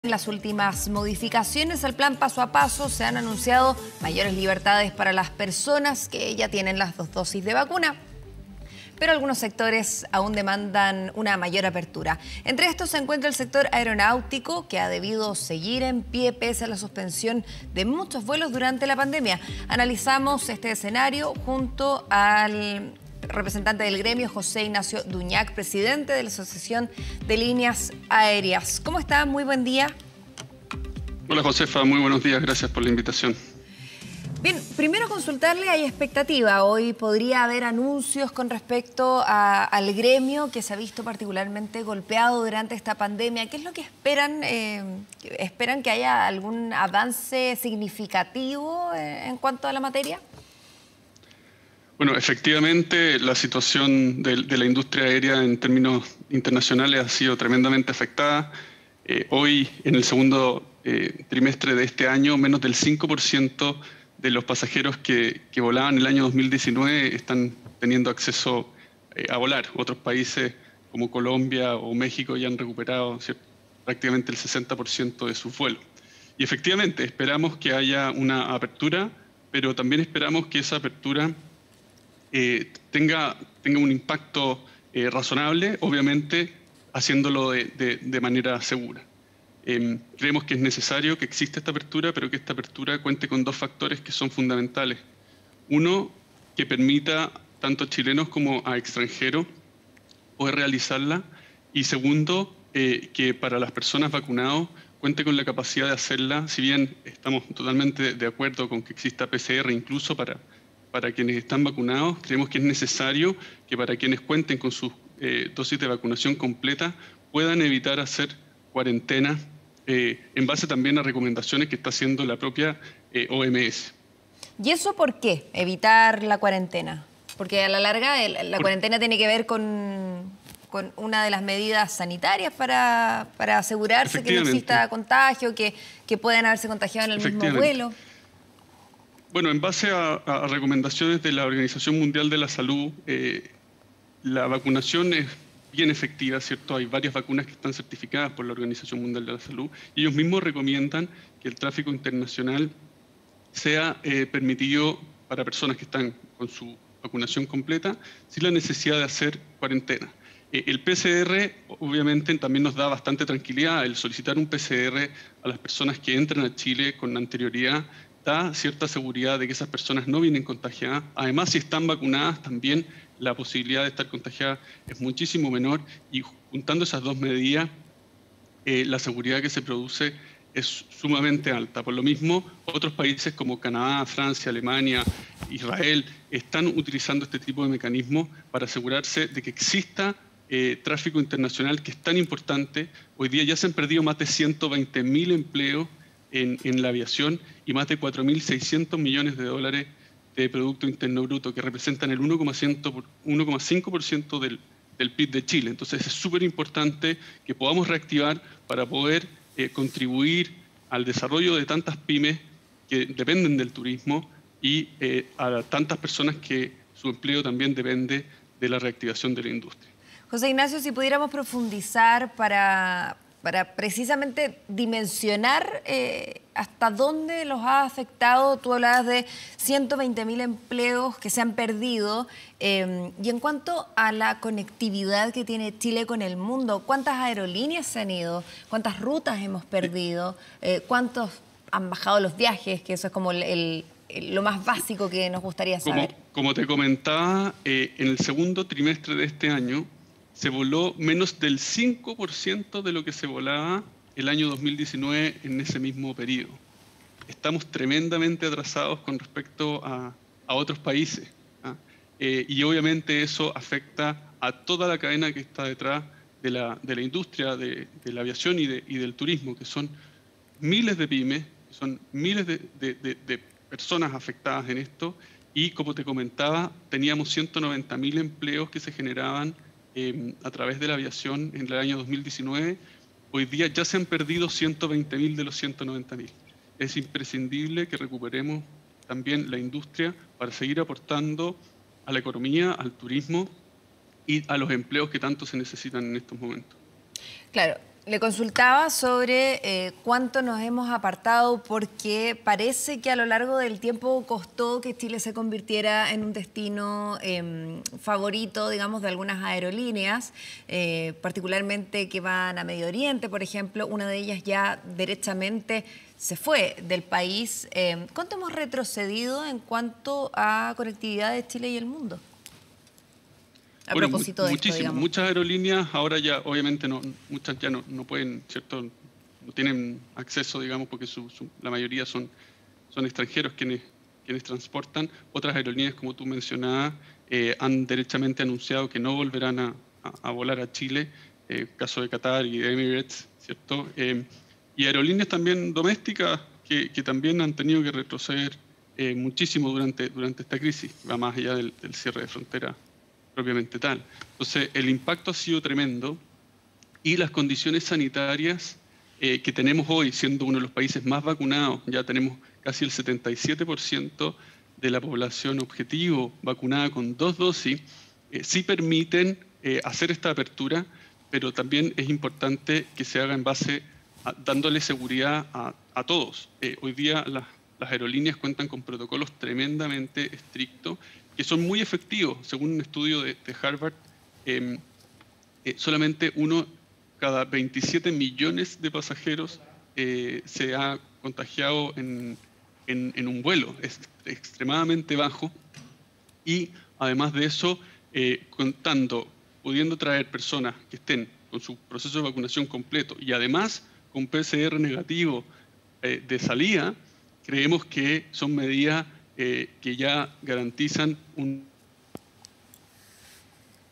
En las últimas modificaciones al plan paso a paso se han anunciado mayores libertades para las personas que ya tienen las 2 dosis de vacuna, pero algunos sectores aún demandan una mayor apertura. Entre estos se encuentra el sector aeronáutico, que ha debido seguir en pie pese a la suspensión de muchos vuelos durante la pandemia. Analizamos este escenario junto al representante del gremio, José Ignacio Duñac, presidente de la Asociación de Líneas Aéreas. ¿Cómo está? Muy buen día. Hola Josefa, muy buenos días, gracias por la invitación. Bien, primero consultarle, hay expectativa. Hoy podría haber anuncios con respecto al gremio que se ha visto particularmente golpeado durante esta pandemia. ¿Qué es lo que esperan? ¿Esperan que haya algún avance significativo en cuanto a la materia? Bueno, efectivamente la situación de la industria aérea en términos internacionales ha sido tremendamente afectada. Hoy, en el segundo trimestre de este año, menos del 5% de los pasajeros que volaban el año 2019 están teniendo acceso a volar. Otros países como Colombia o México ya han recuperado, ¿cierto?, prácticamente el 60% de sus vuelos. Y efectivamente esperamos que haya una apertura, pero también esperamos que esa apertura tenga un impacto razonable, obviamente haciéndolo de manera segura. Creemos que es necesario que exista esta apertura, pero que esta apertura cuente con 2 factores que son fundamentales. Uno, que permita tanto a chilenos como a extranjeros poder realizarla. Y segundo, que para las personas vacunadas cuente con la capacidad de hacerla, si bien estamos totalmente de acuerdo con que exista PCR incluso para quienes están vacunados, creemos que es necesario que para quienes cuenten con sus dosis de vacunación completa puedan evitar hacer cuarentena en base también a recomendaciones que está haciendo la propia OMS. ¿Y eso por qué? Evitar la cuarentena. Porque a la larga la cuarentena tiene que ver con una de las medidas sanitarias para asegurarse que no exista contagio, que puedan haberse contagiado en el mismo vuelo. Bueno, en base a recomendaciones de la Organización Mundial de la Salud, la vacunación es bien efectiva, ¿cierto? Hay varias vacunas que están certificadas por la Organización Mundial de la Salud y ellos mismos recomiendan que el tráfico internacional sea permitido para personas que están con su vacunación completa sin la necesidad de hacer cuarentena. El PCR obviamente también nos da bastante tranquilidad. El solicitar un PCR a las personas que entran a Chile con anterioridad da cierta seguridad de que esas personas no vienen contagiadas. Además, si están vacunadas, también la posibilidad de estar contagiadas es muchísimo menor y juntando esas 2 medidas, la seguridad que se produce es sumamente alta. Por lo mismo, otros países como Canadá, Francia, Alemania, Israel están utilizando este tipo de mecanismos para asegurarse de que exista tráfico internacional, que es tan importante. Hoy día ya se han perdido más de 120.000 empleos en la aviación y más de 4.600 millones de dólares de Producto Interno Bruto, que representan el 1,5% del PIB de Chile. Entonces es súper importante que podamos reactivar para poder contribuir al desarrollo de tantas pymes que dependen del turismo y a tantas personas que su empleo también depende de la reactivación de la industria. José Ignacio, si pudiéramos profundizar para precisamente dimensionar hasta dónde los ha afectado. Tú hablabas de 120.000 empleos que se han perdido. Y en cuanto a la conectividad que tiene Chile con el mundo, ¿cuántas aerolíneas se han ido? ¿Cuántas rutas hemos perdido? ¿Cuántos han bajado los viajes? Que eso es como lo más básico que nos gustaría saber. Como te comentaba, en el segundo trimestre de este año, se voló menos del 5% de lo que se volaba el año 2019 en ese mismo periodo. Estamos tremendamente atrasados con respecto a otros países, ¿ah? Y obviamente eso afecta a toda la cadena que está detrás de la industria de la aviación y del turismo, que son miles de pymes, son miles de personas afectadas en esto. Y como te comentaba, teníamos 190.000 empleos que se generaban a través de la aviación en el año 2019, hoy día ya se han perdido 120.000 de los 190.000. Es imprescindible que recuperemos también la industria para seguir aportando a la economía, al turismo y a los empleos que tanto se necesitan en estos momentos. Claro, Le consultaba sobre cuánto nos hemos apartado, porque parece que a lo largo del tiempo costó que Chile se convirtiera en un destino favorito, digamos, de algunas aerolíneas, particularmente que van a Medio Oriente, por ejemplo. Una de ellas ya derechamente se fue del país. ¿Cuánto hemos retrocedido en cuanto a conectividad de Chile y el mundo? A Bueno, propósito de esto, muchísimo. digamos. Muchas aerolíneas ahora ya, obviamente, muchas ya no pueden, ¿cierto? No tienen acceso, digamos, porque la mayoría son extranjeros quienes transportan. Otras aerolíneas, como tú mencionabas, han derechamente anunciado que no volverán a volar a Chile, caso de Qatar y de Emirates, ¿cierto? Y aerolíneas también domésticas que también han tenido que retroceder muchísimo durante esta crisis, va más allá del cierre de frontera propiamente tal. Entonces, el impacto ha sido tremendo y las condiciones sanitarias que tenemos hoy, siendo uno de los países más vacunados, ya tenemos casi el 77% de la población objetivo vacunada con 2 dosis, sí permiten hacer esta apertura, pero también es importante que se haga en base a dándole seguridad a todos. Hoy día las aerolíneas cuentan con protocolos tremendamente estrictos que son muy efectivos. Según un estudio de Harvard, solamente uno cada 27 millones de pasajeros se ha contagiado en un vuelo. Es extremadamente bajo y además de eso, pudiendo traer personas que estén con su proceso de vacunación completo y además con PCR negativo de salida, creemos que son medidas que ya garantizan un...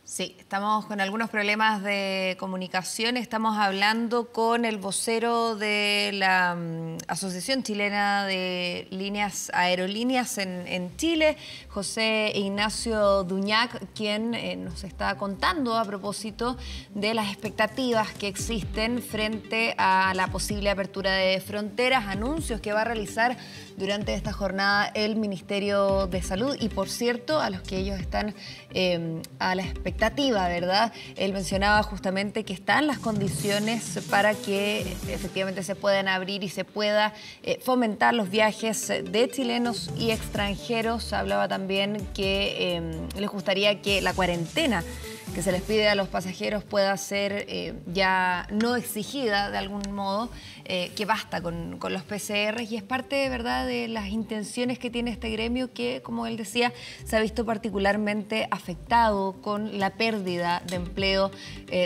Sí, estamos con algunos problemas de comunicación. Estamos hablando con el vocero de la Asociación Chilena de Aerolíneas en Chile, José Ignacio Duñac, quien nos está contando a propósito de las expectativas que existen frente a la posible apertura de fronteras, anuncios que va a realizar durante esta jornada el Ministerio de Salud y, por cierto, a los que ellos están a la expectativa, ¿verdad? Él mencionaba justamente que están las condiciones para que efectivamente se puedan abrir y se pueda fomentar los viajes de chilenos y extranjeros. Hablaba también que les gustaría que la cuarentena que se les pide a los pasajeros pueda ser ya no exigida de algún modo, que basta con los PCR, y es parte, ¿verdad?, de las intenciones que tiene este gremio que, como él decía, se ha visto particularmente afectado con la pérdida de empleo,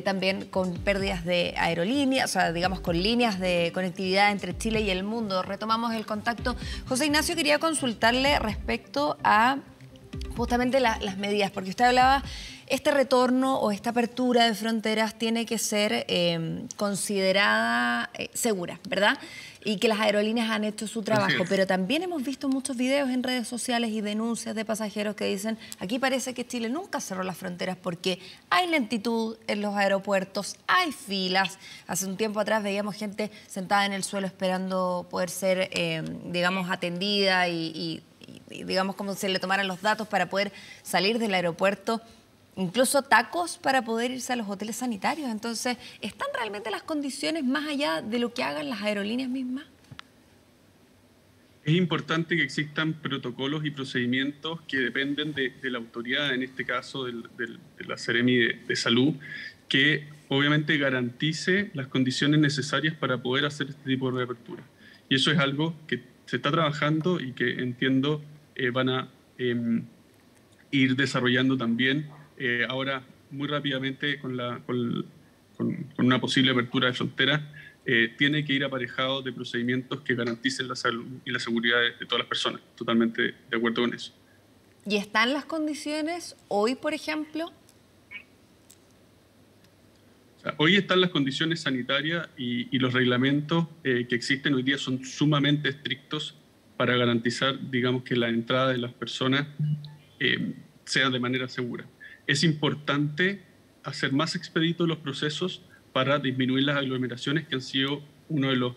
también con pérdidas de aerolíneas, o sea, digamos, con líneas de conectividad entre Chile y el mundo. Retomamos el contacto. José Ignacio, quería consultarle respecto a justamente las medidas, porque usted hablaba, este retorno o esta apertura de fronteras tiene que ser considerada segura, ¿verdad? Y que las aerolíneas han hecho su trabajo, pero también hemos visto muchos videos en redes sociales y denuncias de pasajeros que dicen, aquí parece que Chile nunca cerró las fronteras porque hay lentitud en los aeropuertos, hay filas. Hace un tiempo atrás veíamos gente sentada en el suelo esperando poder ser, digamos, atendida y digamos, como se le tomaran los datos para poder salir del aeropuerto. Incluso tacos para poder irse a los hoteles sanitarios. Entonces, ¿están realmente las condiciones más allá de lo que hagan las aerolíneas mismas? Es importante que existan protocolos y procedimientos que dependen de la autoridad, en este caso de la Seremi de Salud, que obviamente garantice las condiciones necesarias para poder hacer este tipo de reapertura. Y eso es algo que se está trabajando y que entiendo van a ir desarrollando también. Ahora, muy rápidamente, con una posible apertura de fronteras, tiene que ir aparejado de procedimientos que garanticen la salud y la seguridad de todas las personas. Totalmente de acuerdo con eso. ¿Y están las condiciones hoy, por ejemplo? O sea, hoy están las condiciones sanitarias y los reglamentos que existen hoy día son sumamente estrictos para garantizar, digamos, que la entrada de las personas sea de manera segura. Es importante hacer más expeditos los procesos para disminuir las aglomeraciones, que han sido uno de los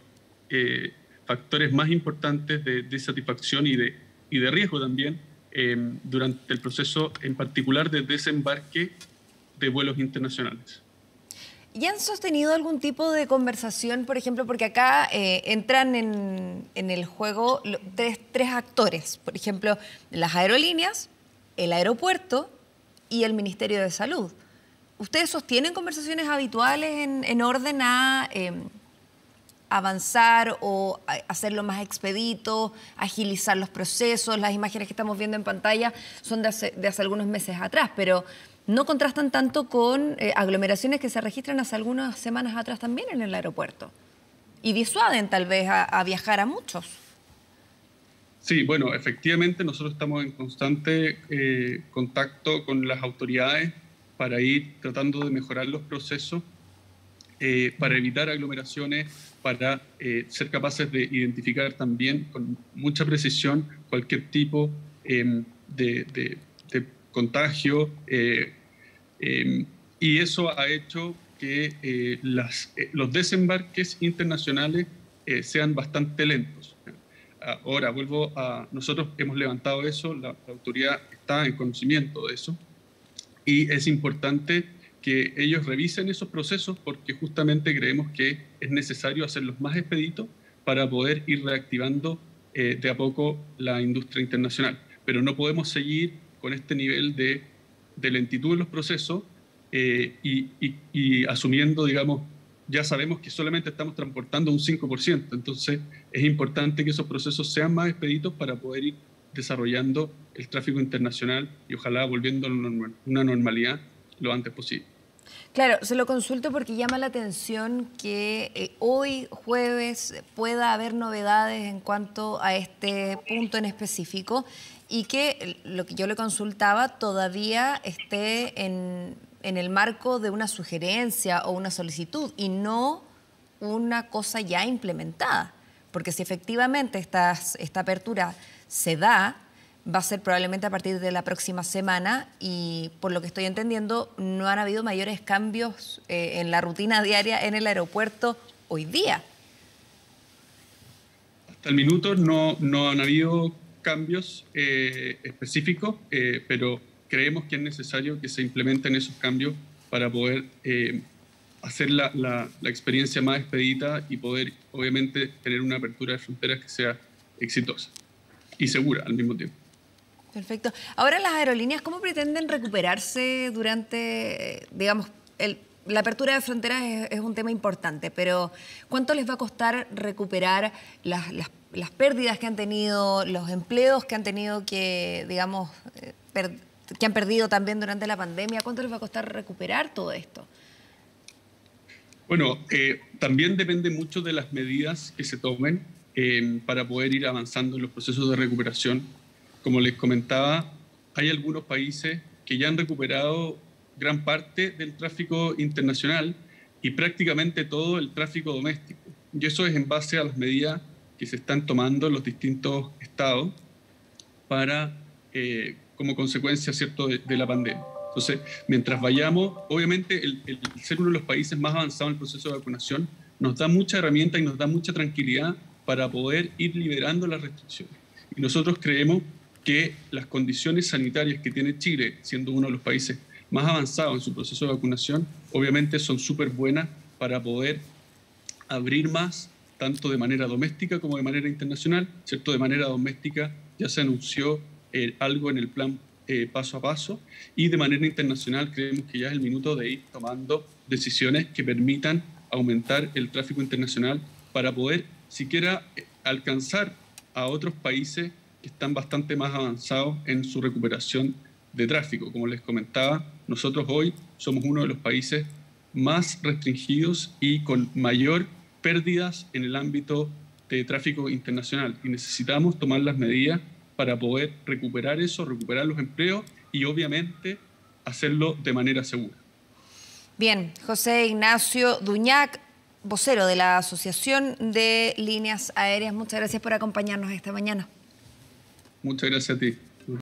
factores más importantes de satisfacción y de riesgo también durante el proceso, en particular de desembarque de vuelos internacionales. ¿Y han sostenido algún tipo de conversación, por ejemplo, porque acá entran en el juego tres actores, por ejemplo, las aerolíneas, el aeropuerto y el Ministerio de Salud? ¿Ustedes sostienen conversaciones habituales en orden a avanzar o hacerlo más expedito, agilizar los procesos? Las imágenes que estamos viendo en pantalla son de hace algunos meses atrás, pero no contrastan tanto con aglomeraciones que se registran hace algunas semanas atrás también en el aeropuerto y disuaden tal vez a viajar a muchos. Sí, bueno, efectivamente nosotros estamos en constante contacto con las autoridades para ir tratando de mejorar los procesos, para evitar aglomeraciones, para ser capaces de identificar también con mucha precisión cualquier tipo de contagio, y eso ha hecho que los desembarques internacionales sean bastante lentos. Ahora, nosotros hemos levantado eso, la autoridad está en conocimiento de eso, y es importante que ellos revisen esos procesos porque justamente creemos que es necesario hacerlos más expeditos para poder ir reactivando de a poco la industria internacional. Pero no podemos seguir con este nivel de lentitud en los procesos y asumiendo, digamos, ya sabemos que solamente estamos transportando un 5%, entonces es importante que esos procesos sean más expeditos para poder ir desarrollando el tráfico internacional y ojalá volviendo a una normalidad lo antes posible. Claro, se lo consulto porque llama la atención que hoy, jueves, pueda haber novedades en cuanto a este punto en específico y que lo que yo le consultaba todavía esté en el marco de una sugerencia o una solicitud y no una cosa ya implementada. Porque si efectivamente esta apertura se da, va a ser probablemente a partir de la próxima semana y por lo que estoy entendiendo no han habido mayores cambios en la rutina diaria en el aeropuerto hoy día. Hasta el minuto no han habido cambios específicos, pero creemos que es necesario que se implementen esos cambios para poder hacer la experiencia más expedita y poder obviamente tener una apertura de fronteras que sea exitosa y segura al mismo tiempo. Perfecto. Ahora las aerolíneas, ¿cómo pretenden recuperarse durante, digamos, la apertura de fronteras es un tema importante, pero ¿cuánto les va a costar recuperar las pérdidas que han tenido, los empleos que han tenido que, digamos, que han perdido también durante la pandemia? ¿Cuánto les va a costar recuperar todo esto? Bueno, también depende mucho de las medidas que se tomen para poder ir avanzando en los procesos de recuperación. Como les comentaba, hay algunos países que ya han recuperado gran parte del tráfico internacional y prácticamente todo el tráfico doméstico. Y eso es en base a las medidas que se están tomando en los distintos estados para, como consecuencia, ¿cierto?, de la pandemia. Entonces, mientras vayamos, obviamente el ser uno de los países más avanzados en el proceso de vacunación nos da mucha herramienta y nos da mucha tranquilidad para poder ir liberando las restricciones. Y nosotros creemos que las condiciones sanitarias que tiene Chile, siendo uno de los países más avanzados en su proceso de vacunación, obviamente son súper buenas para poder abrir más, tanto de manera doméstica como de manera internacional, ¿cierto? De manera doméstica ya se anunció algo en el plan paso a paso y de manera internacional creemos que ya es el minuto de ir tomando decisiones que permitan aumentar el tráfico internacional para poder siquiera alcanzar a otros países que están bastante más avanzados en su recuperación de tráfico. Como les comentaba, nosotros hoy somos uno de los países más restringidos y con mayor pérdidas en el ámbito de tráfico internacional y necesitamos tomar las medidas para poder recuperar eso, recuperar los empleos y obviamente hacerlo de manera segura. Bien, José Ignacio Duñac, vocero de la Asociación de Líneas Aéreas, muchas gracias por acompañarnos esta mañana. Muchas gracias a ti.